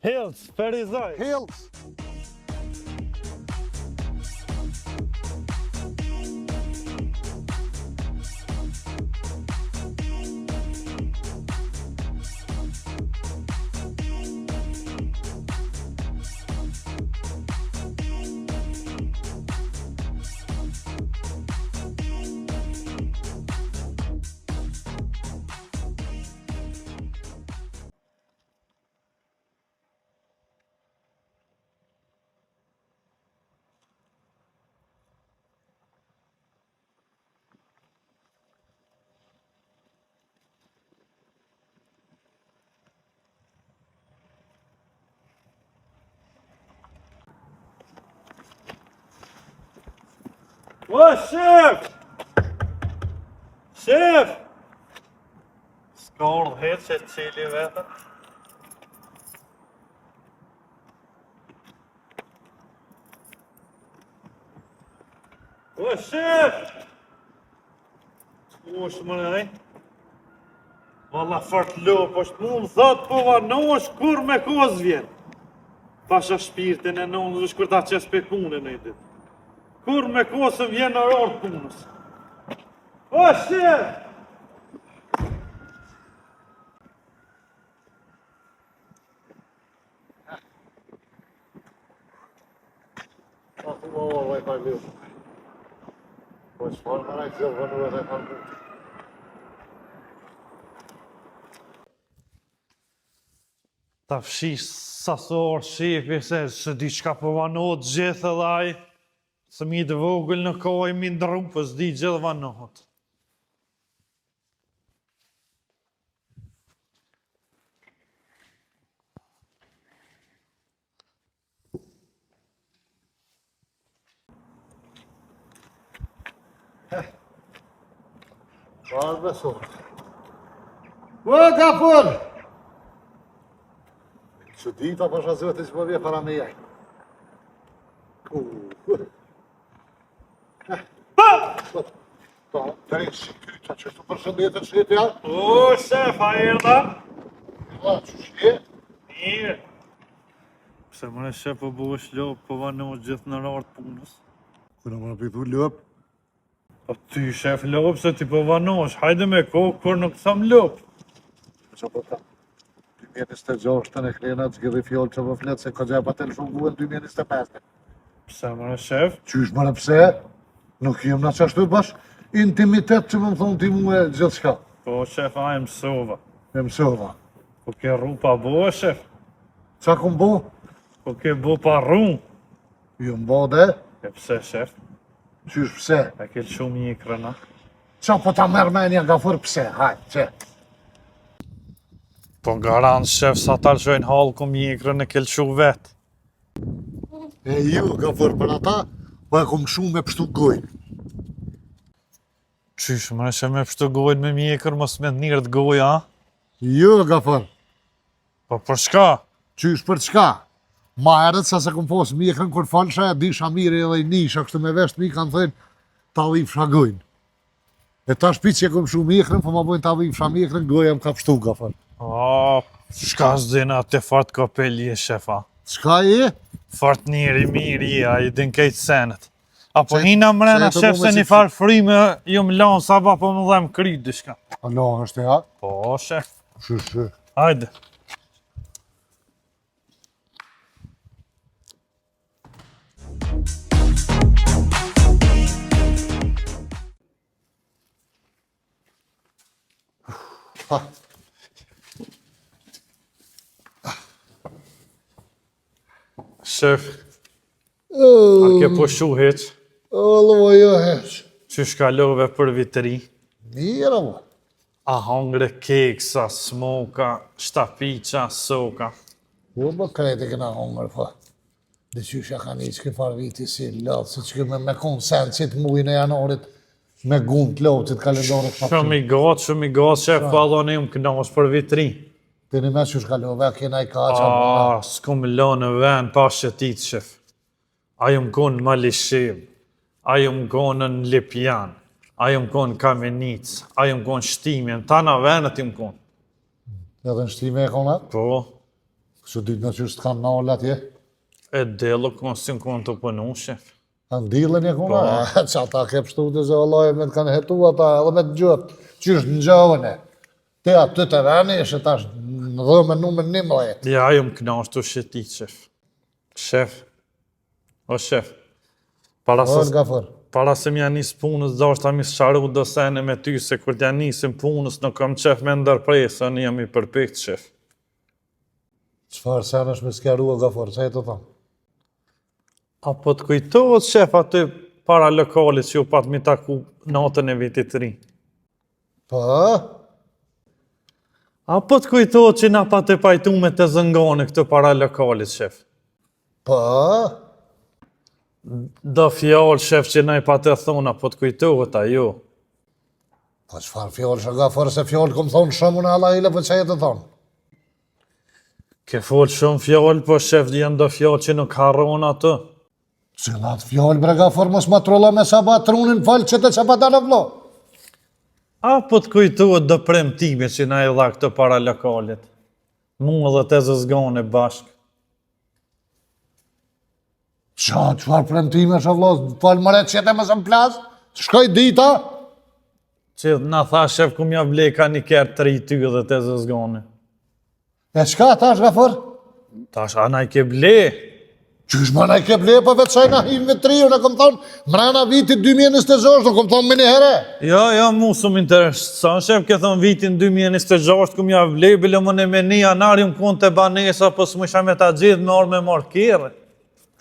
Hills, Ferizaj. Hills. O, shef! Shef! S'ka urdhë hetë që të qeli vetën. O, shef! Ush më nëj? Valla fart lop është mund thot po vanosh kur me koz vjen. Pasha shpirtin e nonë dhe shkur ta qes pe punën e dit. Kur me kosë vjen në orë punës. O, shef! Vaj pa ljup. Po çfarë më rajtë zë vënuar e kanë bu. Ta fshish sasor, shefi, se di qka po vanohet gjithë edhe aj. Se mi të vogël në kohë mi ndru, po s'di gjithë vanohet. Parë besot. O, Gafur! Që dita pasha zëti që më vje para me jaj. Ta, të rinë shikryta që shtu përshëndetën shqitja. O, shef, a erdha? A, që shqie? Mirë. Pse më në shef po bu është lopë, po vanohet gjithë në rartë punës. Këna më në pitu lëp. Po ty shef lopë se ti po vanosh, hajde me kohë kur nuk thëm lopë. Që po ta? 2026 e klenat zgjidhi fjallë që vë fletë se ka gjepa të lëshu guën 2025. Pse më në shef? Qysh më në pse? Nuk jem në qashtu bash intimitet që më thonë ti mu e gjithë shka. Po shef, a e mësova. E mësova. Po ke ru pa bo, shef? Qa kom bo? Po ke bo pa ru? Jo mbo dhe? E pse shef? Qysh pse? E ke shumë një krena? Qa po ta mërmenja Gafur pse? Hajt, që? Po garant shef sa ta lëshojnë halë ku mjekrën e kelqu vetë. E ju Gafur për ata, po e kom shumë me pështu gojnë. Qysh, më nëshe me pështu gojnë me mjekrë, mos me të njërë të goja, a? Jo Gafur, Po për shka? qysh për çka? Ma herët sa se kom posë mjekrën kur falësha e disha mire edhe i nisha kështu me vesht mi kanë thënë ta dhifsha gojnë. E ta shpi që e kom shumë mjekrën, po ma bojnë ta dhifsha mjekrën, goja më ka pështu Gafur. O, shka s'dina te fart kopelje, shefa. Çka e? Fart njëri miri, a i din kejtë senet. Apo Se- hina mrena, se e të shef, bu se me një si- farë frime ju më lanë sa pa po më dhem kryt dishka. Allah është e ha? Po, shef, Shë. hajde. Ha. Shef, a ke po shu heq, Allah jo heq. që shkalove për vitëri? Mira mo. A hongre keksa, smoka, shtapiqa, soka. Po më krejtë këna hongër, po. Dhe qysha ka një që këfar viti si latë, se që me konsent që të mujnë e janorit me gund të lotit kalendorit. Shumë i gatë, shef, pa dhoni më kënash për vitëri. Të një me që shkallove, a kena i ka qa A, s'kom lo në ven, pa shëtit, shef. Ajo më konë në Malishim, ajo më konë në Lipjan, ajo më konë në Kamenic, ajo më konë në Shtimjen, ta në venet i më konë. edhe në shtime e konat. Po, Kështu ditë në qështë kanë nalë atje? E delë kënë si në kënë të pënu, shef. Kanë dilën e kuna, që ata ke pështu të zë vëllaj me të kanë hetu ata edhe me të gjëtë, qështë në gjëvën e. Te aty të veni, që tash në dhëme numër 11. Ja, ju më knashtu sheti, shef. Shef. O, shef. Para se m'ja njës punës, do është ta mi sharu do sene me ty, se kur t'ja njësim punës, në kam qef me ndërpresa, në jam i përpikt, shef. Qëfar sene është me skjarua Gafar, që e të thamë? Apo të kujtohet, shef, aty para lokalit që ju pat mi taku natën e vitit të ri. Po? Apo të kujtohet që na pa të pajtu me të zëngane këtë para lokalit, shef. Po? Do fjallë, shef, që na i pa të thonë, apo të kujtohet, ajo. Po qëfar fjallë që Gafar, se fjallë këmë thonë shumë në ala ile, po që e të thonë? Ke folë shumë fjallë, po shef, janë do fjallë që nuk harron atë. Cilat fjallë, bre Gafar, mos ma trolla me sabat trunin falë që të që pa dalë vlo. Apo të kujtohet do premtime që na i dha këtë para lokalit. Mu edhe të zëzgane bashkë. Qëfar premtime që vlo, falë mëre qëte më së më plasë, shkoj dita? Që na tha shef ku mja bleka një kërë 3 ty edhe të zëzgane. E qka tash Gafar? Tash, ana i ke ble. Qysh ma na i ke ble, po vetë qaj na hinë vetriju, në kom thonë, mrena vitit 2026, në kom thonë me një here. Jo, mu së më interesan, shef, ke thonë vitin 2026, ku mja ble, bile më në me një janar, ju më konë të banesa, po së më isha me ta gjithë me orë me marë kire.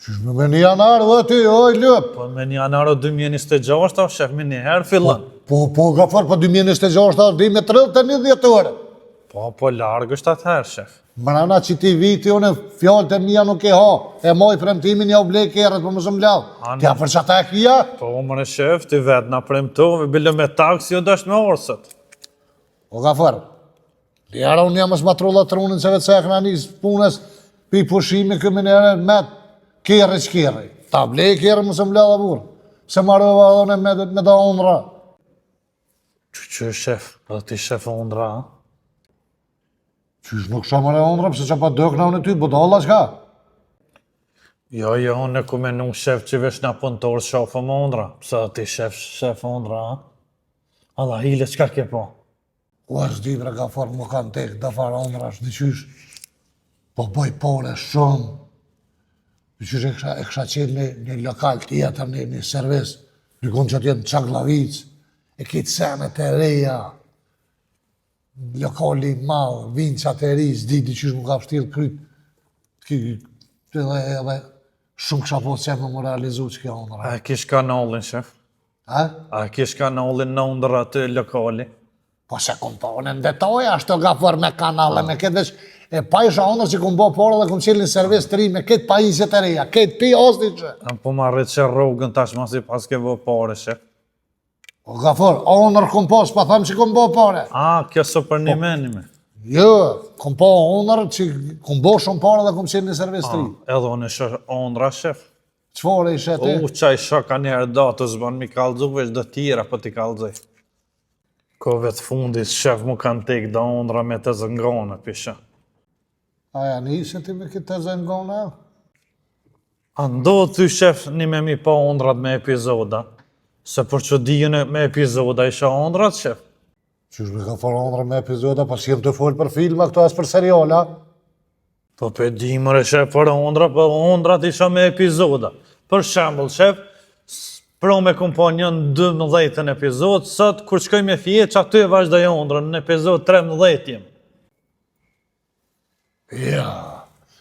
Qysh me një janar, dhe ty, oj, lëp. Po me një janar o 2026, shef, me një herë fillan. Po, Gafar, po 2026, dhe me 31 dhjetore. Po, largë është atëherë, shef. Mrena që ti viti, unë fjallë të mija nuk e ha, e moj premtimin ja u blej kërët, po më së mbledh. Tja për që ata e kia? Po, mëre shef, ti vetë na premtove, bile me taksi jo dështë me orsët. O Gafar, ljera unë jam është matrulla të runin se vetë se e këna njës punës, pi pushimi këmë njëre me kërë që kërë. Ta blej kërë më së mbledh dhe burë, se marrova dhone me da ondra. Që shef, edhe ti shef ondra, ha? Qysh nuk shumë e ondra, pëse që pa dëkna unë ty, budalla qka? Jo, unë e ku menu shef që vesh nga punëtorë shofë më ondra. Pëse ti shef ondra, ha? Alla hile, qka ke po? U është di bre Gafar, më kanë tek da farë ondra, është diqysh. Po bëj pore shumë. Diqysh e kësha qenë një lokal tjetër, një servis, një konë që t'jenë Qaglavic, e kitë senet e reja, lokali malë, vinçat e ri, s'di qysh më ka pështirë kryt, edhe shumë kësha po që më realizu që kjo ondra. A kish kanalin, shef? A kish kanalin në ondra të lokali? Po se kom po në detoja, ashtë të Gafar me kanale, me këtë veç, e pa isha ondra që kom bo porë dhe kom qilë një servis të ri, me këtë pajisjet e reja, këtë pi osni që. Po ma rritë që rrugën tash ma si pas ke bo pare, shef. O Gafar, ondër kom po, s'pa thamë që kom bo pare. Kjo së për një menime. Jo, kom po ondër që kom bo shumë pare dhe kom qilë një servis të ri. Edhe unë ishe ondra, shef. Qëfore ishe ti? Qaj shaka njerë datës, ban mi kalëzu, veç do tjera po t'i kalëzoj. Kove të fundit, shef mu kanë tek da ondra me të zëngone, pisha. Aja nisë ti me këtë të zëngone? Ando ty, shef, një me mi pa ondrat me epizoda. Se për që dijën me epizoda isha ondrat, shef. Qysh me ka farë ondra me epizoda, pas jem të folë për filma, këto as për seriala. Po pe di mëre, shef, për ondra, për ondrat isha me epizoda. Për shembull, shef, pro me kompanjon 12 epizod, sot kur shkoj me fje që aty e vazhdoj ondrën, në epizod 13 jem. Ja,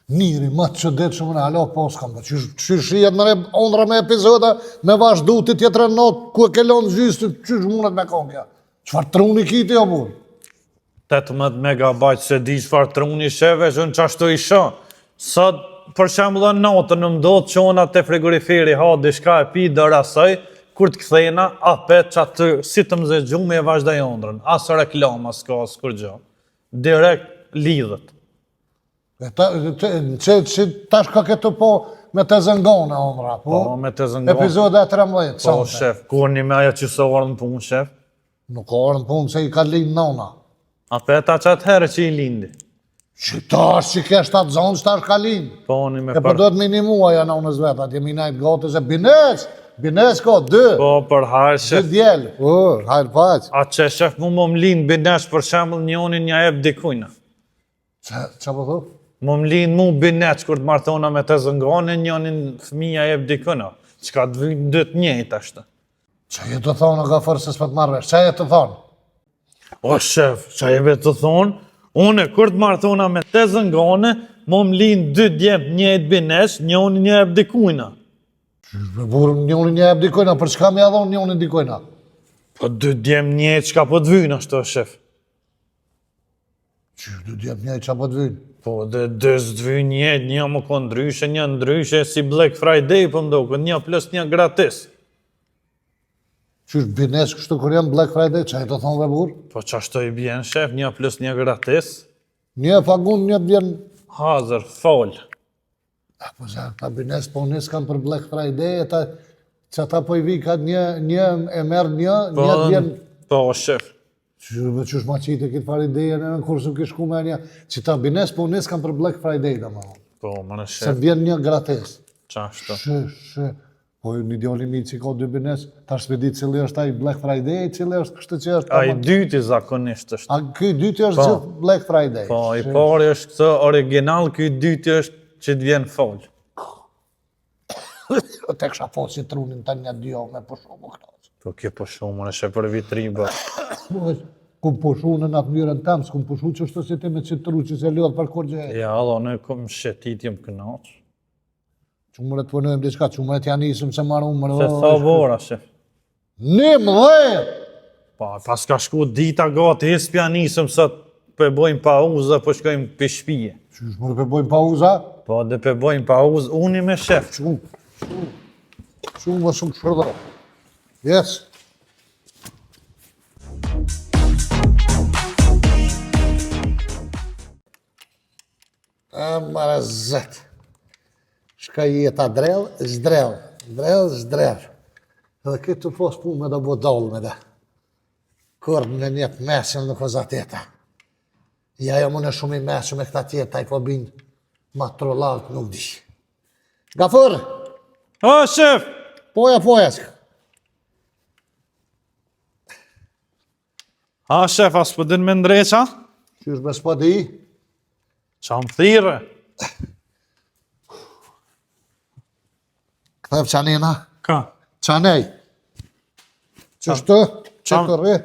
njëri ma të qëdet shumë në alo, po s'kam, qysh jetë mëre ondra me epizoda, me vazhdu të tjetër në notë, ku e kelon gjystë, qysh mundet me kongja. Qfar truni kiti o burë? 18 megabajt se di qfar truni sheve, që në qashtu isha. Sot, për shembull në natën në mdodh që ona të frigoriferi ha dishka e pi dëra saj, kur të kthejna, apet që atë si të mze gjumë e vazhdoj ondrën. Asë reklama s'ka, asë kur gjë. Direkt lidhët. Që tash ka këtu po me të zëngone, ondra, po? Po, me të zëngone. Epizoda 13, Po, shef, kur një me aja që së orë në punë, shef? Nuk orë në punë se i ka linë nona. Apet a qatë herë që i lindi. Që tash që ke 7 zonë, tash ka linë. Po, unë me E për do të minimua janë unës vetë, atje minajt gati se bines ka 2. Po, për hajrë 2 shef. djellë, hajrë paq. A që shef mu më linë binesh për shembull njonin një jep dikujna. Qa po thot? Më linë mu binesh kur të martona me të zëngone njonin fëmija jep dikujna. Qka të vyjnë dët njëjt ashtë. Qa je të thonë ka forë se s'pët marrëvesh, qa je të thonë? O shef, qa jeve të thonë, une kur të martona me të zëngone, më linë 2 djep njëjt binesh, njonin një jep dikujna. Me burë njoni një jep dikojna, për çka me adhon njoni dikojna? Po 2 djem njëjt qka po të vyjnë ashtë shef. Që 2 djep njëjt qa po të vynë? Po, dhe 2 të vyjnë njëjt, një më konë ndryshe, një ndryshe, si Black Friday për mdokë, një plus një gratis. Qysh bines kështu kur jam Black Friday, qa je të thonë dhe burë? Po qashtu i bjen, shef, një plus një gratis. Një pagun, një të vjen... Hazër, fol. Po za, ta bines po unis kam për Black Friday, që ta po i vi ka një e merë një të vjen... Po, shef. Qysh ma qitë e kitë far ideje në kur su kishku me një... Që ta bines po unis kam për Black Friday, da ma. Po, më në Se shef. vjen një gratis. Qashtu. Po një djali mi që ka 2 bines, ta shpedi cili është ai Black Friday, cili është kështë që është... A i dyti zakonisht është. A këj dyti është gjithë Black Friday. Po, i pari është këtë original, këj dyti është që të vjen fol. Te kësha po si trunin të një dio me pushu më këto. Po, kjo po shumë, më në shef për vitri, bë. Kum pushu në atë njërën tamë, s'kum pushu që është si ti me që tru që se lodhë për kur gjë. Ja, allo, në kom shetit jem kënaq. Që më të punojmë diçka, që më të janë isëm se marë umërë. Se tha vora, shef. 11! Pa, pas ka shku dita gati, hispja nisëm sot për bojmë pauzë, po shkojmë për shpije. Qysh më të përbojmë pauza? Po, dhe për bojmë pauzë, unë me shef. Shumë më shumë shërdo. Yes. Mare zet. Shka jeta drell, zdrell. Drell, zdrell. Edhe këtë të fos pu me do bo dollë me dhe. Kur në njët mesin në koza tjeta. Ja jo më në shumë i mesin me këta tjeta i po bindë ma trolalt nuk di. Gafur! O, shef! Poja, s'ka. A, shef, as për din me ndreqa? Qysh me s'po di? Qa më thire? Këthep qanina? Ka? Qanej? Qështu? Që të rri?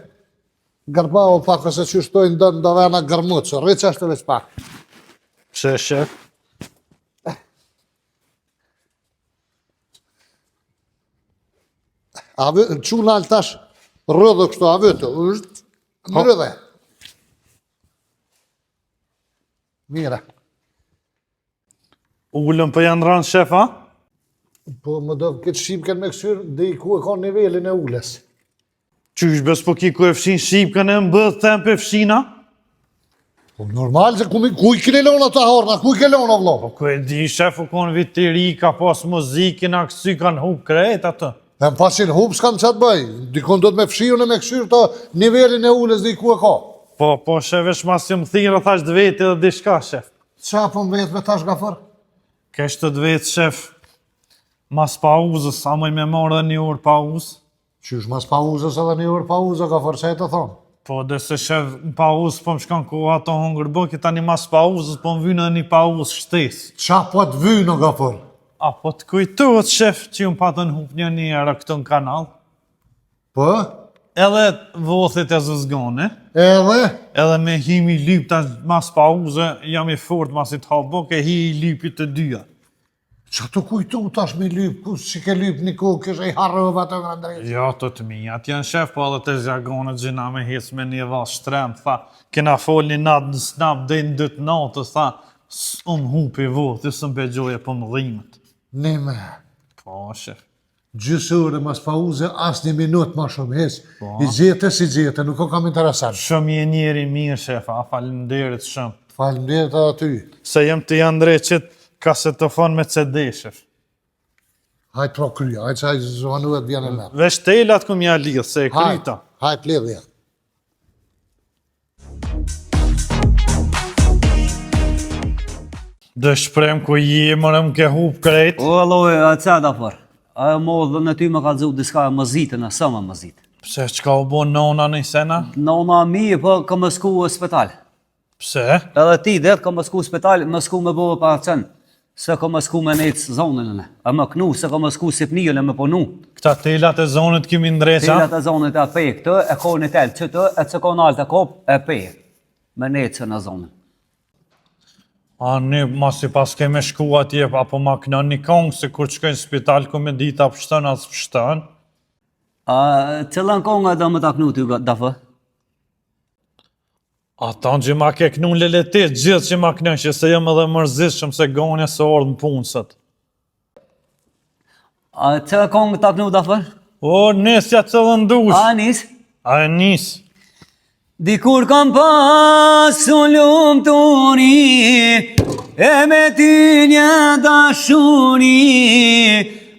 Gërba o pak ose qështu i ndonë do vena gërmut, që rri qështu veç pak. Pse, shef? Quna alë tash rrëdhë kështu, a vëtë, është në rrëdhe. Mire. Ullëm për janë rënë, shef, a? Po më do këtë shqipken me kësyrë, dhe i ku e ka nivelin e ulles. Qysh bes po ki ku e fshin shqipkën e mbëdh them për fshina? Po normal se ku i kene lona të harna, ku i ke lona vlo? Po ku e di, shef, u konë viteri, ka pas muzikin, a kësy kanë hup krejt atë. E më pasin hup s'kam qatë bëj, dikon do të me fshirën e me kësyrë të nivelin e ulles dhe i ku e ka. Po, shef, veç mas që më thirë, thash dë veti dhe dishka, shef. Qa po më vetë me tash gafër? Kesh të dë vetë, shef, mas pauzës, sa mëj me marrë dhe një orë pauzë. Qysh mas pauzës edhe një orë pauzë, gafër, që e të thonë? Po, dhe se shef, në pauzë, po më shkan ku ato hongër bëki, tani mas pauzës, po më vynë edhe një pauzë shtesë. Qa po të vynë, gafër? A, po të kujtuat, shef, që ju më patën hup një njëra këtë në kanal. Po? Edhe vothit e zëzgone. Edhe me himi lyp të mas pauze, jam i fort mas i të habok e hi i lypit të dyja. Qa të kujtu tash me lyp, ku që ke lyp një kohë kështë e i harrëva të nga ndrejtë? Ja, të të mija, t'janë shef, po edhe të zjargonet gjina me hec me një val shtrem, tha, kena fol një natë në snap dhe në 2 natës, tha, s'unë hupi votë, s'më begjoje për më dhimet. Nime. Po, shef. Gjysore mas pauze, as një minut ma shumë hes. I gjete si gjete, nuk o kam interesant. Shumë je njeri mirë, shef, a falimderit shumë. Falimderit edhe ty. Se jem të janë dreqit kasetofon me CD, shef. Hajt pro kryja, hajt që hajt zvanuet vjen e mërë. Vesh telat ku mja lidhë, se e kryta. Hajt lidhja. Dë shprem ku je, më ke hup krejt. O, alloj, a ca da fër. A mo dhe në ty më ka dzu diska mëzitë në sama mëzitë. Pse çka u bo nona në sena? Nona mi, po ka më sku spital. Pse? Edhe ti dhe ka më sku spital, më sku me bo pa qenë. Se ka më sku me nejtë zonën e. A më knu, se ka më sku sipnijën e me ponu. Këta telat e zonët kimi ndreqa? Telat e zonët e pej këtë, e ka një tel qëtë, e që ka në altë e kop, e pej. Me nejtë që në zonën. A ne masi pas keme shku atje, apo ma këna një kongë, se kur qëkojnë spital, ku me dita pështën, as pështën? A cëllën kongë do më ta knu ty da fë? Ata që ma ke knu leletit, gjithë që ma kënë, që se jem edhe mërzishëm se gonja se ordë në punësët. A cëllën kongë ta knu da fë? O, nesja të lëndush. A nis? A e nis. Dikur kam pasu lumë të uni, e me ty një dashuni,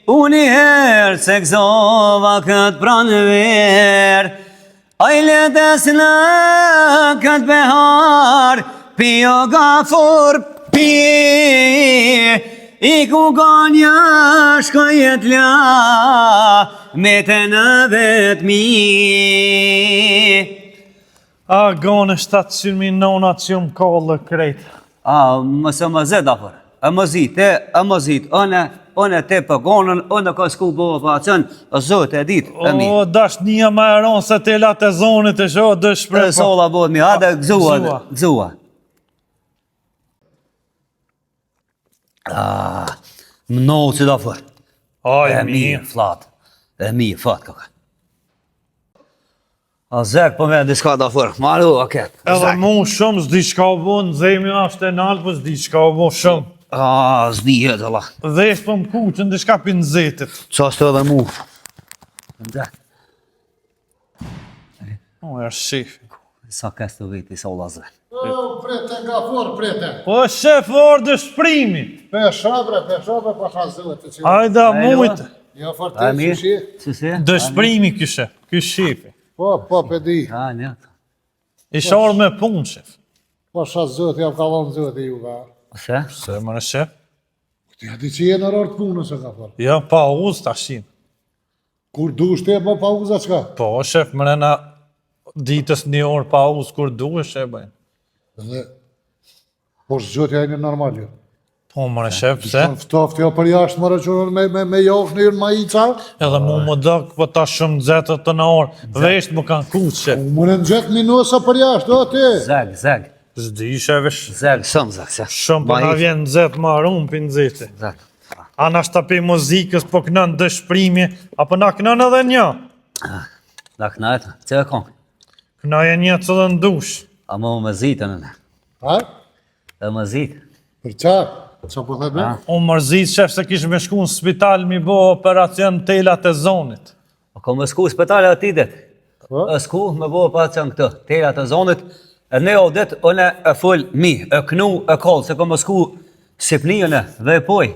unë i herë se gzova këtë pranë verë, a i letes në këtë behar, pio gafur pi, i ku ganja shkajet la, me të në vetë mi. A gone 700.000 nona që më kollë krejt. A, mëse më zet afer, e më zit, one te për gonën, one ka s'ku bo pa qënë, zot e dit, e mi. O, dash një ma e ronë se telat e zonit e sho, dë E shprej. sola bod mi, hade gzua. Më nohë që da fër. Aj, E mi, mirë. flat. E mi, fat kaka. A zek po me diska da fër, maru a ketë. Edhe mu shumë s'di qka u bo, në zemi ashtë e nalë, po s'di qka u bo shumë. A, zdi jetë Allah. Dhe ishtë po më kuqën, dhe shka pinë zetit. Qashtë edhe mu. Ndek, O, e shifi. sa kes të viti, sola zek. O, prete, gafor, prete. Po, shef, orë shprimi. Peshabre, pa shazëve të cilë. Ajda, mujtë. Jo, A fartet, mirë? që shi. Si si? Dë shprimi kyshe, kysh shifi. Po, pedi. A, një. Isha orë me punë, shef. Po shazëve, ja kalon zëve ju ga. Se? Se, më në shef. Ti ati që jenë në rorë të punës e gafor. Ja, pa uz të ashin. Kur du shte, po pa uza qka? Po, shef, më në ditës një orë pa uz, kur du e shef, bëjnë. Dhe, po shëgjotja e një normal jo. Po, më në shef, se. Shën ftoft jo për jashtë më rëqurën me jokë në jërë ma i ca. Edhe mu më dëkë, po ta shumë zetët të në orë. Veshtë më kanë kuqë, shef. Më në gjetë minusa për jashtë, o ti. Zeg. Zdi, shevesh. Zeg, shumë zeg, se. Shumë po na vjen zetë ma rumë për në zeti. Zeg. Ana shtapi muzikës, po kënën dëshprimi, apo na kënën edhe një. Da knajtë, që e kongë? Këna e një të dhe ndush. A më zitën në. Ha? E më zitë. Për qarë? Qa po the be? Unë mërzit, shef, se kishë me shku në spital mi bo operacion telat e zonit. A ko më sku spitale atidet. Po? E sku me bo pa qënë këtë. Telat e zonit. E ne o dit, one e full mi. E knu e kollë. Se ko më sku sipnijën e dhe e poj.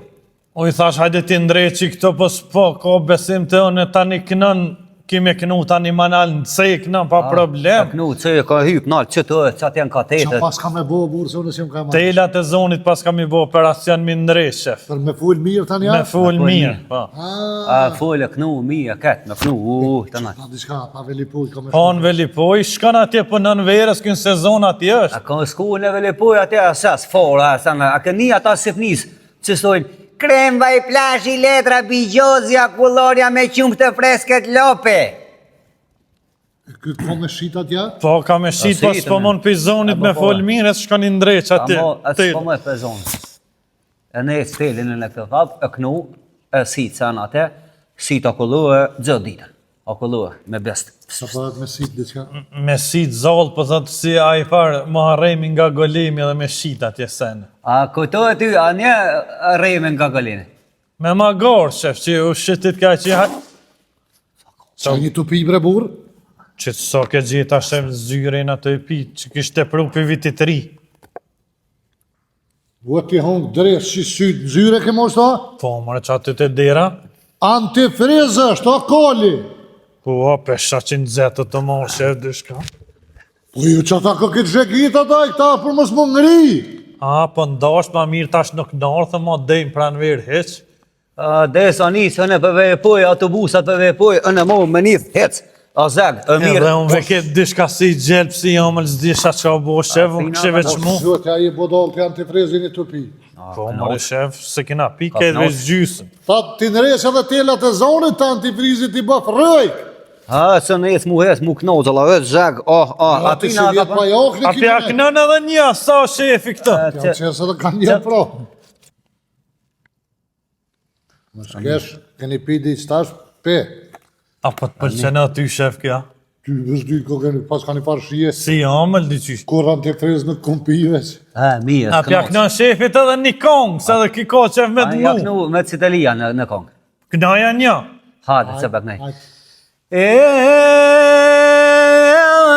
O i thash, hajde ti ndreqi këto, po s'po, ko besim të unë tani kënën, kime kënu tani manal në cek në pa E problem. knu, që e ka hyp nalë, që të e, qatë janë ka Qa tetet. pas ka me bo burë, se unë si më ka ma. Telat e zonit pas ka mi bo operacion mi ndreq, shef. Për me full mirë tani Me ja? full mirë, po. A full e knu, mi e ketë, me knu, të nalë. Pa diçka, pa veli puj, ka me Po në velipoj, shkan atje për nën verës, kënë sezon atje A është. ka sku në velipoj atë asas fora, a ka një ata sipnis, që stojnë, kremva i plashi, letra, bigjozja, kullorja me qumë të fresket lope. Këtë ko me shita tja? Po, ka me shqit, po shqit, s'po me. mon për zonit A, me po, po. fol mirë, e s'shkan i ndreq atje. Amo, atë Tel. s'po më e pezonë. E ne e stelin në këtë hap, e knu, e si të në atë, si të akulluë gjë ditën. Akulluë, me best. Sa po dhe me sit diçka? Me shqit zollë, po thëtë si a i farë, më harremi nga golemi edhe me shqit atje senë. A kujtoj ty, a një rejme nga galinë? Me ma gorë, shef, që u shqitit ka që i hajtë. Sa një tupi bre burë? Që të so ke gjitha shef zyrin atë i pi, që kishte pru për vitit ri. Vua ti hongë dres që sytë zyre ke mos ta? Po, mërë që aty të dera. Antifrizë është, o koli! Po, pesha që në zetë të morë, shef, dyshka. Po ju që ta ka këtë zhekit ata, i këta për mos më ngri! Po ndash ma mirë tash nuk nërthë ma dejmë pranë verë heq. Desa nisë, në përvejpoj, autobusat përvejpoj, në mo më nithë, hec. A zeg, mirë. Edhe unë veket dishka si gjelp si jamël s'disha qa bo shef, unë këshe veç mu. Zotja i bodol të antifrizin i të pi. Po mërë shef, se kena pi këtë veç gjysën. Tha ti nresh edhe telat e zonit të antifrizit i bëf rëjk. Se në jesë mu knozë, la veç zeg, Ati si vjetë pa jokë në A pja kënën edhe një, sa shefi këtë. Ja qesë edhe kanë një pro. Më shkesh, keni pi di stash, pe. A po të përqenë aty shef kja? Ty vëzdy ko keni pas kanë i parë shije. Si jamël di qysh. Kur antifriz në kumpive. Mirë, A pja kënën shefit edhe një kongë, se edhe ki ka qef me Ja të mu. kënu me Citelia në kongë. Kënaja një. Hajde, se bëk nej. Hajde.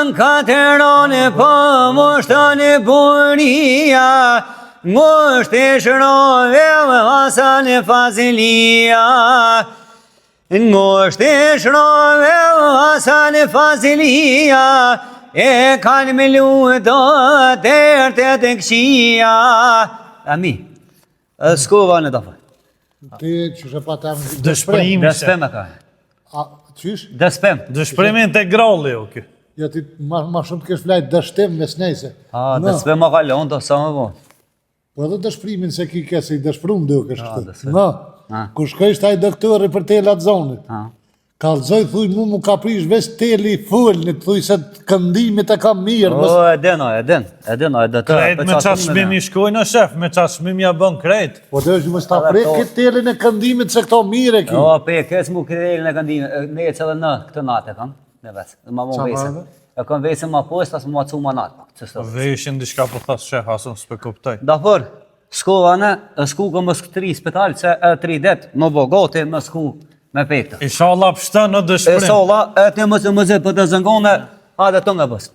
Në katerone po moshtane buria, moshte shrove më hasane fazilia. Moshte shrove më hasane fazilia, e kanë me ludo të ertë të këshia. Ami, s'kova në dafë. Ti që shë pa të amë Dëshprimi shef. Despem e ka. A, qysh? Despem. Dëshprimi integrali o kjo. Ja ti ma shumë të kesh flajt dështim me snejse. Despem ma kalon, do sa më bo. Po edhe dëshprimin se ki kese i dëshprum dhe kësh këtë. dëshprim. Na, kur shkojsh taj doktori për telat zonit. Kalzoj, thuj mu ka prish vesh teli fullnit, thuj se këndimit e kam mirë. E den. Krejt me qa shmimi shkojnë o shef, me qa shmimi ja bën krejt. Po dhe është më sta prek këtë telin e këndimit se këto mire ki. Pe, kes mu kërelin e këndime, ne e edhe në këtë natë e kam, ne vesë, ma mu vesën. E kam vesën ma post, asë ma cu ma natë. Veshin diçka po thas shef, asën s'pe kuptoj. Dafër, shkova në, shku ka më s'këtëri spital, se e 3 det, më bo gati, më shku me pekta. Inshallah pështën në E dëshprim. sola, e të mëzë për të zëngone, hajde të nga bësë.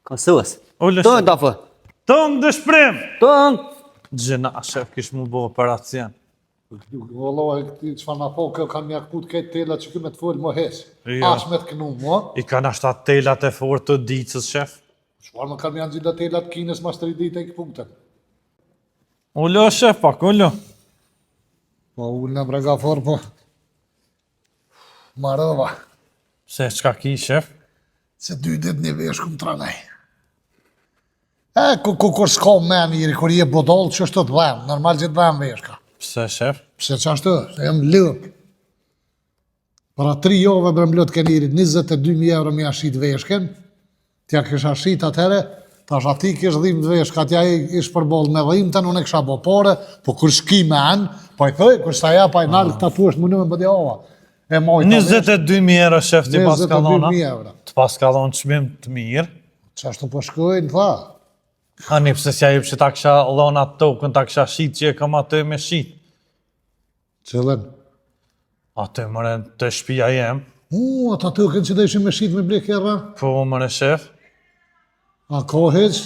Kësës. Të dafër. Tëng dëshprim! Të Gjena shef kish mu bo operacion. Vëllohi këti që fa na po, kjo kam jakput këtë telat që këmë të full më hes. Jo. As me të kënu mo. I kanë ashtat telat e fort të dicës shef. Shfar më kam janë gjitha telat kines mas 3 dite i këpunkten. Ullo shef, pak ullo. Po ullë në brega for, po. Marova. Se qka ki shef? Se 2 dit një vesh këmë tranaj. Kur s'ka me njëri, kur je bodol që është të dhem, normal që të dhem vesh ka. Pse shef? Pse që ashtë, se jem lëp. Para 3 jove brëmlot ke njëri, 22.000 euro mi ashit veshken, tja kësha ashit atëhere, tash ati kish dhim të veshka, tja ish përbol me dhim të, unë e kësha bopore, po kur shki me anë, po i thëj, kur s'ta ja pa i nalë këta pu është më në bëdi ova. 22.000 euro shef ti pas kalona. 22.000 euro. Të pas kalon qmim të mirë. Që ashtu po shkojnë, tha. Ani pse s'ja jep që ta kësha lona tokën, ta kësha shit që e kam atë me shit. Qëllën? Atë mëre të shpia jem. Ata tokën që da ishim me shit me blek herra? Po mëre shef. A ko heq?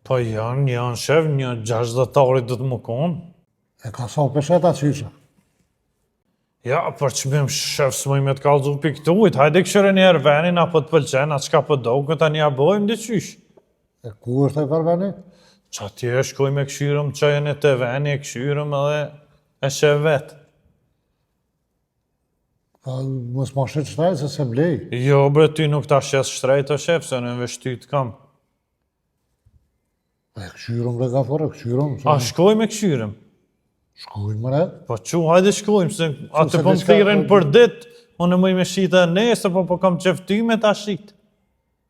Po janë shef, një 60-tarit do të më konë. E ka sa pesheta qysha. Ja, për qmim shef s'moj me të kalzu piktuit, hajde këshire njerë venin, apo të pëlqen, atë qka për do, këta një abojmë dhe qysh. E ku është e përveni? Qa tje shkoj me këshyrëm qajën e të veni, e këshyrëm edhe e shef vetë. Mos ma shet shtraj se se blej. Jo, bre, ty nuk ta shes shtrejt o shef, se në veshtyt kam. E këshyrëm dhe ka fore, këshyrëm. A shkoj me këshyrëm? Shkojnë mëre. Po që, hajde shkojmë, se atë se po më diçka- thiren për dit, unë mëj me shita nesë, po kam qefty me ta shit.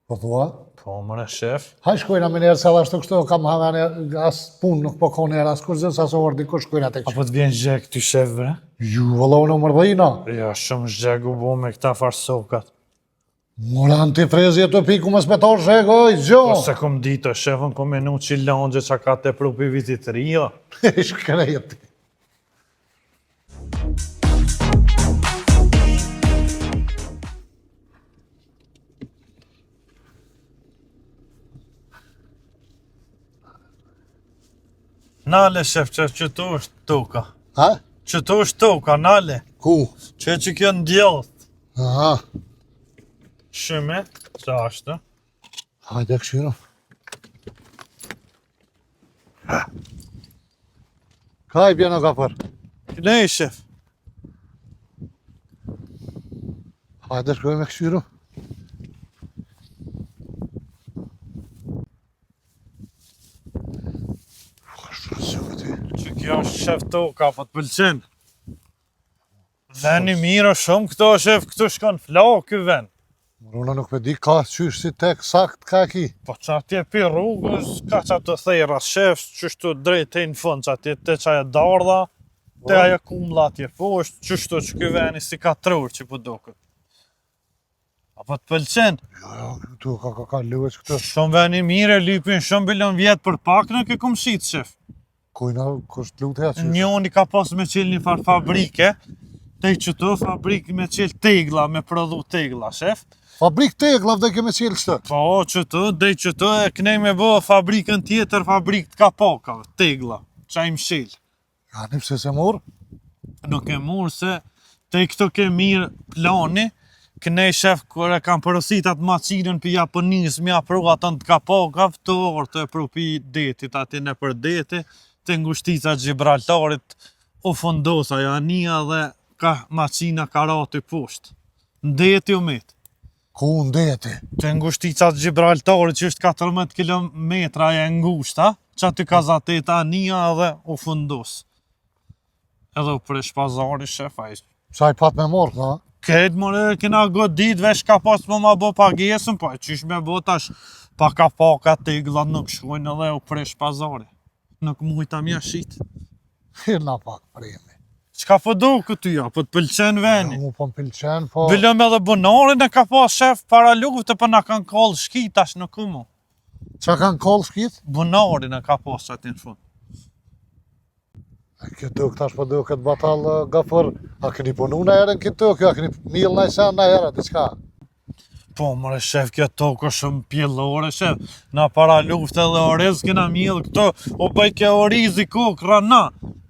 Po thua? Po, mëre shef. Haj shkojnë a me njerë se dhe ashtu kështu kam havene as pun nuk po kone as kur zë sa so ordi kur shkojnë atë kështu. Apo të vjen zhek ty shef, bre? Ju, vëllohu në mërdhina. Ja, shumë zhek u bo me këta farsokat. Mora antifrezje të piku më smetar shekoj, gjo. Po se kom ditë, shefën, kom menu që langje që ka te prupi vitit ria. Shkrejt. Nale, shef, që tu është toka. Ha? Që tu është toka, nale. Ku? Që kjo në djallët. Aha. Shime, që ashtë. Hajde këshyrëm. Ka i bjeno ka për. Nej, shef. Hajde shkoj me këshyru. Që kjo është shef toka, po të pëlqen. Veni mirë shumë këto, shef, këtu shkon flakë ky vend. Unë nuk me di ka qysh si tek sakt ka ki. Po që atje pi rrugës, ka që atë thejra, shef, qështu drejt e në fund, që atje te qaja dardha, te aja kumla atje poshtë, qështu që ky veni si ka trur që po doket. Apo të pëlqen? Jo, këtu ka lëveç këtu. Shumë veni mire, lypin shumë bilon vjetë për pak në kë komshit, shef. Kujna kështë lutë ja qysh. Njoni ka pas me qilë një farë fabrike, te që të fabrikë me qilë tegla, me prodhu tegla, shef. Fabrik teglav dhe keme qilë kështë. Po, që të, dhe që të, e kënej me bë fabrikën tjetër, fabrikë të kapakave, tegla, qa im shilë. Ja, një pse se morë? Nuk e murë se te këto ke mirë plani, kënej shef kër e kam përësit atë maqinën për Japonisë, mja pru atën të kapakave, të orë të e pru për detit, ati në për deti, të ngushtica Gibraltarit, u fundosa jania dhe ka maqina karati poshtë. Në deti u mitë. Ku në deti? Të ngushtica Gibraltarit që është 14 kilometra e ngushta, që aty ka zateta ania dhe u fundos. Edhe u presh pazari, shef, a ishtë. Sa i pat me morë, ka? Këtë more kena godit, vesh ka pas më ma bo pagesën, po e qysh me bo tash, pa ka paka tegla nuk shkojnë edhe u presh pazari. Nuk mujta mja shit. Hirna pak premi. Qka po do këty ja, po të pëlqen veni. Mu po m'pilqen, po... Bilëm edhe bunarin e ka pas shef para luftë, për na kanë kollë shki tash në kumu. Qa kanë kollë shkit? Bunarin e ka pas që aty në fund. Këtë duk tash po duk këtë batallë gafër. A këni punu në herën këtë duk, a këni milë në i sen në herën, diqka? Po, mëre shef, kjo tokë është shumë pjellore, shef. Na para luftë edhe oriz kena mjellë këto, o bëj ke orizi kokra na.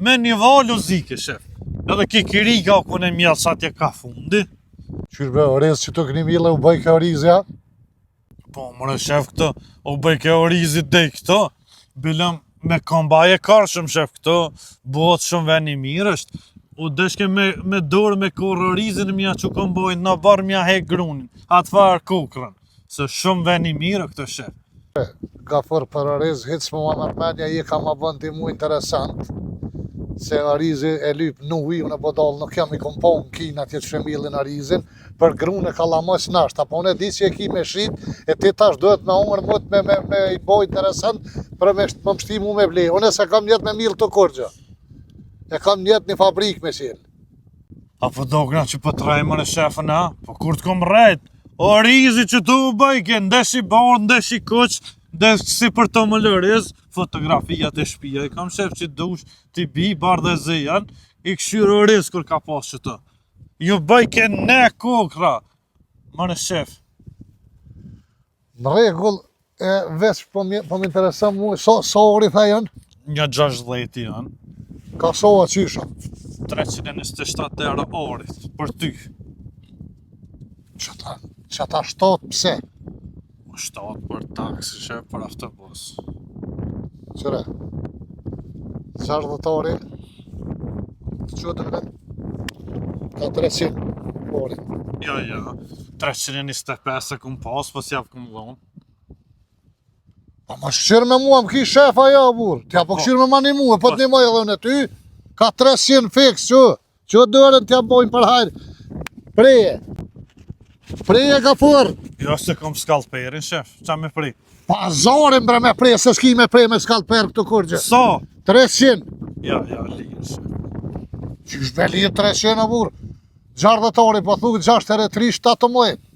Me një valu zike, shef. Edhe kikirika o kune mjellë sa tje ka fundi. Qyrbe oriz që të këni milë u bëj ke orizja? Po, mëre shef, këto, o bëj ke orizi dhe këto. Bilëm me kombaje karshëm, shef, këto, bëhet shumë veni mirë është. U deshke me dorë me korë orizin mja që kombojnë në barë mja hek grunin. Atë farë kokrën. Se shumë veni mirë këto shef. Gafër për oriz, hitës më ma mërmenja, i ka ma bënd ti mu interesant. Se orizi e lyp nuhi, unë e bodal nuk jam i kompon kina tjetë shemilin orizin, për grunë e ka lamës nasht, apo unë e di që e ki me shrit, e ti tash duhet me umër mut me i boj interesant, për me mështi mu me ble. Unë e se kam njet me milë të kurgja. E kam njet një fabrik me qilë. Apo dogna që po trajmën e shefën, ha? Po kur të kom rejt, orizi që tu u bëjke, ndeshi barë, ndeshi kuq, ndeshi si për të më lëriz, fotografijat e shpia, i kam shef që dush t'i bi barë dhe zejan, i këshyrë oriz kur ka pas që të. Ju bëjke ne kokra, më në shef. Në regull, e veç po m'interesan mu, so ori tha janë? Një 60 janë, Ka soa qysha. 327 euro orit, për ty. Që ta 7 pse? 7 për taksi, shef, për autobus. Qëre? 60 ori? Të qëtër dhe? Ka 300 ori. Ja, 325 e kum pas, po s'jap kum dhonë. Pa ma shqyrë me mua, më ki shefa ja, burë. Tja po këshyrë me ma një mua, po të një ma edhe unë e ty. Ka 300 fix, që dërën tja bojnë për hajrë. Preje. Preje ka furë. Jo se kom skalperin, shef, qa me pri? Pazarin bre me preje, se s'ki me preje me skalper këtu kurgje. Sa? 300. Ja, lirë, shef. Qysh veli 300 a burë. 60 ori, po thukë 6-3, 17.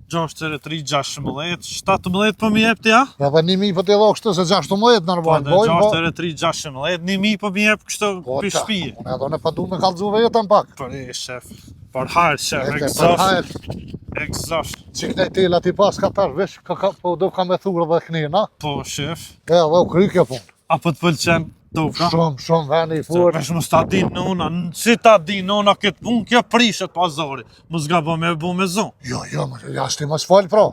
6-3, 16, 17 po mi jep ti, ja? Edhe 1000 po t'i dho kështë se 16 Po nërmojnë dhe bojnë, po. 6-3, 16, 1000 po mi jep kështë për shpije. Unë edhe në pa du me kalëzu vetën pak. Për shef, për hajrë, shef, Për egzasht, hajrë, egzasht. që kënej tila ti pas ka tash vesh, po do ka me thurë dhe këni, na? Po, shef, Edhe u kry kjo punë. apo të pëlqen toka? Shumë veni i furë. Vesh mos ta din në una, si ta din në una këtë punë, kjo prishet pazari. Mos ga bo me zonë. Jo, ja shti mos falë pra.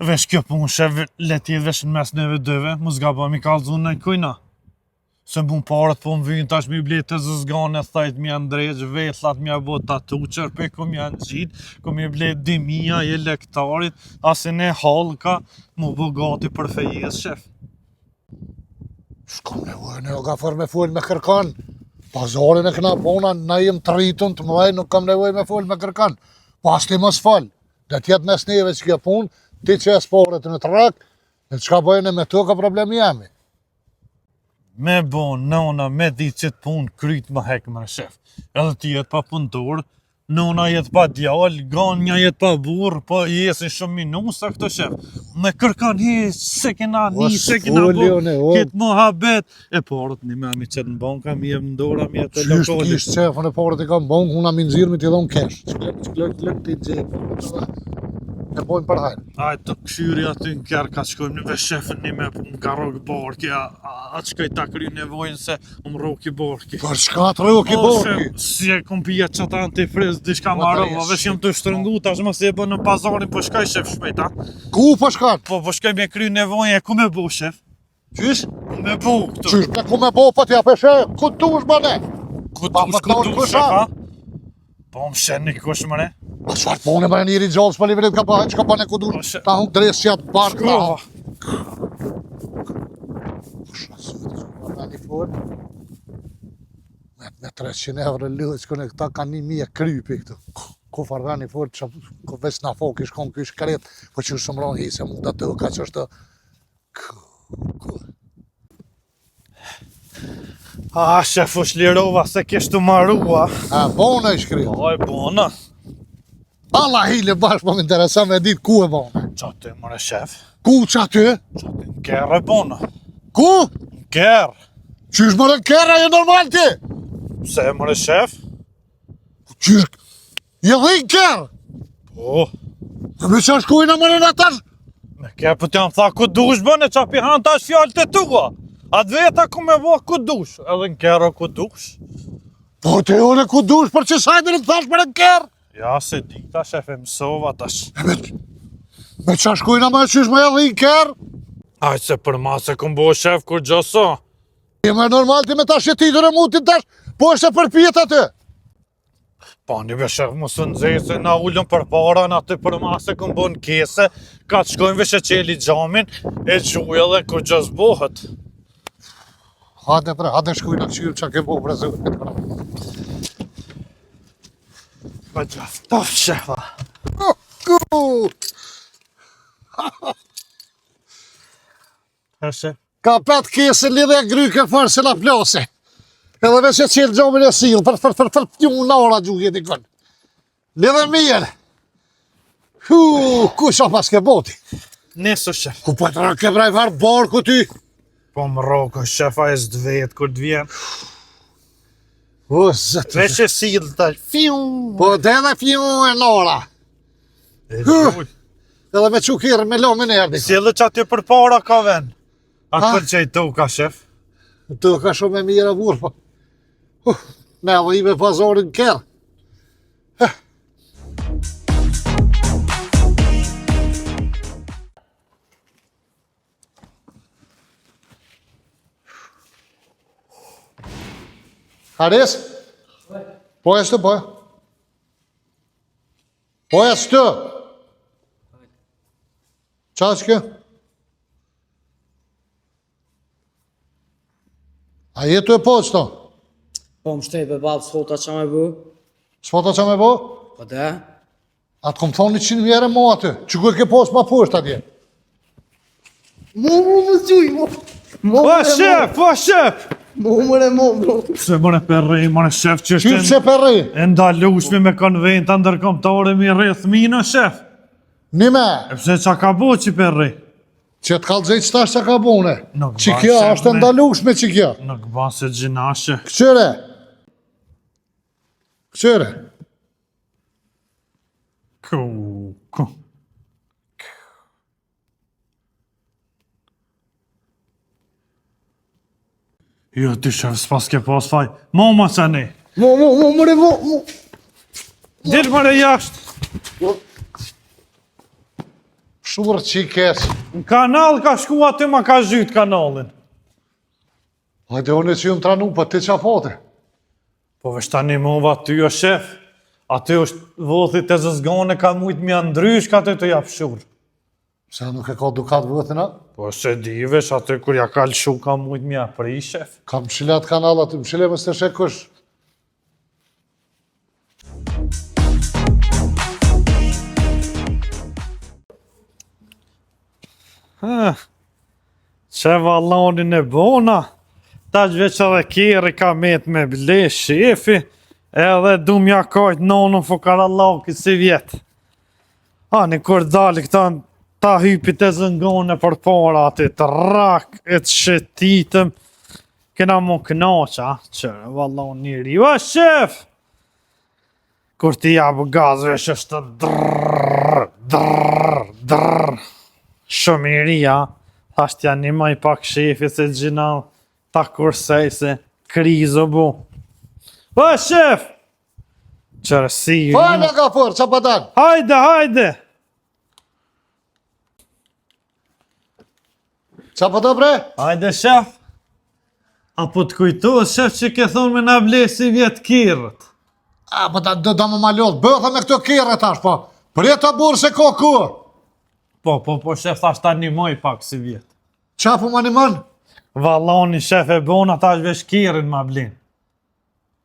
Vesh kjo punë shef, le t'jetë vesh në mes neve dëve, mos gabo mi kallzu në kujna. Se m'bun parët po m'vynë tash mi ble të zëzgane, thajt mi janë drejgj, vetlat mi abo tatu, qërpe ku mi janë gjitë, ku mi ble 2.000 e lektarit, asin e halka, mu bu gati për fejes, shef. Shkom nevojë, ne o ka fër me full me kërkan. Pazarin e këna pona, na jem të rritun të mëdhej, nuk kam nevojë me full me kërkan. Pas ti mos fal, dhe t'jetë mes neve që kjo punë, ti që e sporët në trak, e qka bëjnë me to ka problemi jemi. Me bo nona me ditë që të punë kryt më hek më shef. Edhe ti jetë pa punëtor, nona jetë pa djallë, ganja jetë pa burë, po jesin shumë minusa këto shef. Me kërkan se kena një, se kena bo, kitë më habet. E parët një me mi qëtë në banka, mi e më ndora, mi e të Qysh lokali. t'kisht qefën e parët i kam bon, una mi nëzirë mi t'i dhon kesh. Qëllëk t'i gjepë, e bojnë për hajnë. Ajtë të këshyri aty në kjerë ka shkojmë në vesh shefën një me punë ka rogë barki, a qëkaj ta kry nevojnë se më roki barki. Për shka të roki borki? Si e kom pija qëta antifriz, diçka ma rova, vesh jam të shtrëngu, tash më se e bë në pazarin, po shkaj shef shpejta. Ku po shkan? Po shkaj me kry nevojnë, e ku me bo shef? Qysh? Me bo këtu. Qysh, me ku me bo pa t'ja peshe, ku t'ush bane? Ku Pa, dush, pa, ku pa, dush, kusha? shef, a? Po më shen një kush mëre. A qfar pone më e njëri gjallës për liverit ka bëhet, që ka bane ku dush, ta hunk dresë që atë barkë na. Kusha sëtë, që ka një forë. Me 300 euro lëhë, që këne këta ka 1.000 krypi këtu. Ku farda një forë, që ku ves na fok, ish kom kysh kret, po që shumë ronë hise mund atë, ka që është A, shef është lirova se kishtu marrua. A, bona ish kret. Po e bona. Allah hile bashkë, po më interesa me ditë ku e bona. Qa ty mëre shef? Ku që aty? Qa ty në kjerë e bona. Ku? Në kjerë. Qysh më kera e normal ti? Pse mëre shef? Qysh? Je dhe i kërë? Po. Me që shkujnë më në tash? Me kjerë për t'jam tha ku dush bëne qa pi hanë tash fjallë të tua. Atë veta ku me bo ku dush. Edhe në kjerë ku dush. Po te une ku dush për që sajtë në të thash për në kërë? Ja se di ta shef e mësova tash. Me që shkujnë më qysh më edhe i kërë? Ajtë se për ma se këm bo shef kur gjoso. Je me normal ti me tash jetitur e mutin tash, po është e përpjet aty. Pa një be shef më së nëzej se na ullën për para në aty për ma se këm bo në kese. Ka të shkojnë vëshe qeli gjamin e gjuj edhe kur gjos bohet. Hate shkujnë në qyrë që ke bo prezut. Pa gjaftof shefa. Shef? Ka pat kese lidhe e gryke farë se la plase. Edhe veç e qelë gjomin e silë, për një nara gjuhje t'i kënë. Lidhe mirë. Ku sa pas ke boti? Nesë shef. Ku po të rake braj varë barku ty? Po më roko shefa e s'dvet kur t'vjen. O, zëtë. Veç e silë taj. Fiu. Po dhe dhe fju e nara. E gjuj. Edhe me qukirë me lomin erdi. Si edhe që aty për para ka ven. A përqej tu ka shef? Të ka shumë e mire burë, po. Me edhe i me pazorin kërë. Haris? Po e së të po? Po e së të? Qa që kjo? A jetu e po qëto? Po më shtej për balë s'fota që me bu? S'fota që me bo? Po da? Atë kom thonë 100 vjere mo aty. Që ku e ke posë ma pusht atje? Më gjuj, Po shef, po shef! mëre mo, bro. Se mëre përrej, mëre shef që Qyrë është që përri? e ndalushme me konventa ndërkombëtare mi rreth mina shef. Nime, E pse qa ka bo që përrej? që të kalëzej që tash që ka bune. Nuk Që ban kjo se është me. ndalushme që kjo. Nuk ban se gjinashe. Këqyre? Këqyre? Ku. Jo, ty shef, s'pas ke pas faj. Mama që ne. Mëre mo. Dilë mëre jashtë. Shurë që i keq. Në kanal ka shku aty ma ka zhyt kanalin. Hajde unë që ju më tranu, për ti qa pote. Po vesh tani mova ty o shef. Aty është vothit e zëzgane ka mujt mja ndrysh ka aty të japë shurë. Se nuk e ka dukat vëtina? Po se di vesh aty kur ja ka lëshu ka mujt mja pri shef. Kam mshilat kanalat, mshile më së të shekush. Që vallonin e bona, ta që veç edhe kjeri ka met me ble shefi, edhe du mja kajt nonën fukarallaki si vjetë. Ani kur dali këta ta hypit e zëngone për para ati të rak, e të shetitëm, kena mu knaqa, qërë vallon njëri, o shef! Kur ti jabë gazve është drrrr, shumëria, thasht janë një maj pak shefi se gjina ta kursej se krizo bu. O shef! Qërësi... Fajnë ka për, qa pëtan? Hajde, hajde! Qa pëtë bre? Hajde shef! Apo të kujtohet shef që ke thonë me na blesi vjetë kirët. A, pëta do më malot, bëtha me këto kire tash, po. Për jetë të burë se ko kur. Po, shef thasht ta një moj pak si vjetë. Qa po më një mënë? Valloni shef e bona ta është vesh kirin ma blinë.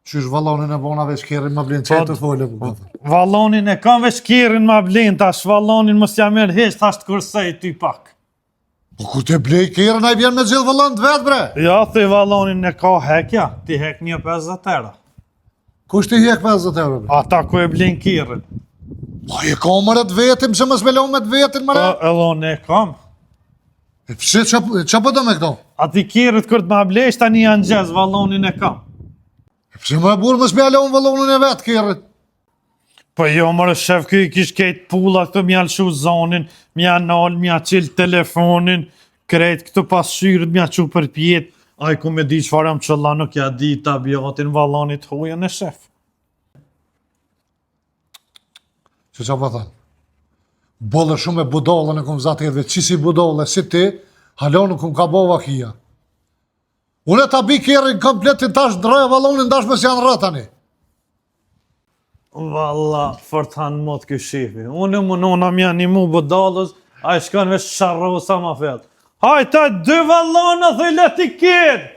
Qysh vallonin e bona veç kirin më blinë, që e të folë e bu. Vallonin e kam vesh kirin ma blinë, tash vallonin mos jam merë heq, tash të kursej ty pak. Po ku te blej kirin, a i vjen me gjithë vallon të vetë, bre? Ja, thi vallonin e ka hekja, ti hek një 50 euro. Kush ti hek 50 euro, bre? Ata ku e blin kirin. Po i ka mërë të vetim, që më smelon me të vetin, mëre? Po, edhe unë e kam. E pse, që po do me këto? A ti kirit kër të ma blesh, tani janë gjez, vallonin e kam. E pse më e burë më smelon vallonin e vetë kirit? Po jo, mërë shef, këj kish kejt pulla, këtu mja lëshu zonin, mja nal, mja qil telefonin, krejt këtu pashyrit, mja qu për pjet, a i ku me di qëfar jam qëlla, nuk ja di tabiatin vallonit hujën e shef. Që po thënë? Bollë shumë e budallën e kom zatë edhe, qisi budallë, si ti, halon nuk ka bova kia. Unë e ta bi kirin kompletin tash drejë vallonin, tash mes janë rëtani. Valla, fort hanë mot kë shefi. Unë më nona mja një mu budallës, a i shkon vesh sharrosa ma fel. Hajta, 2 vallona, thëj leti kid!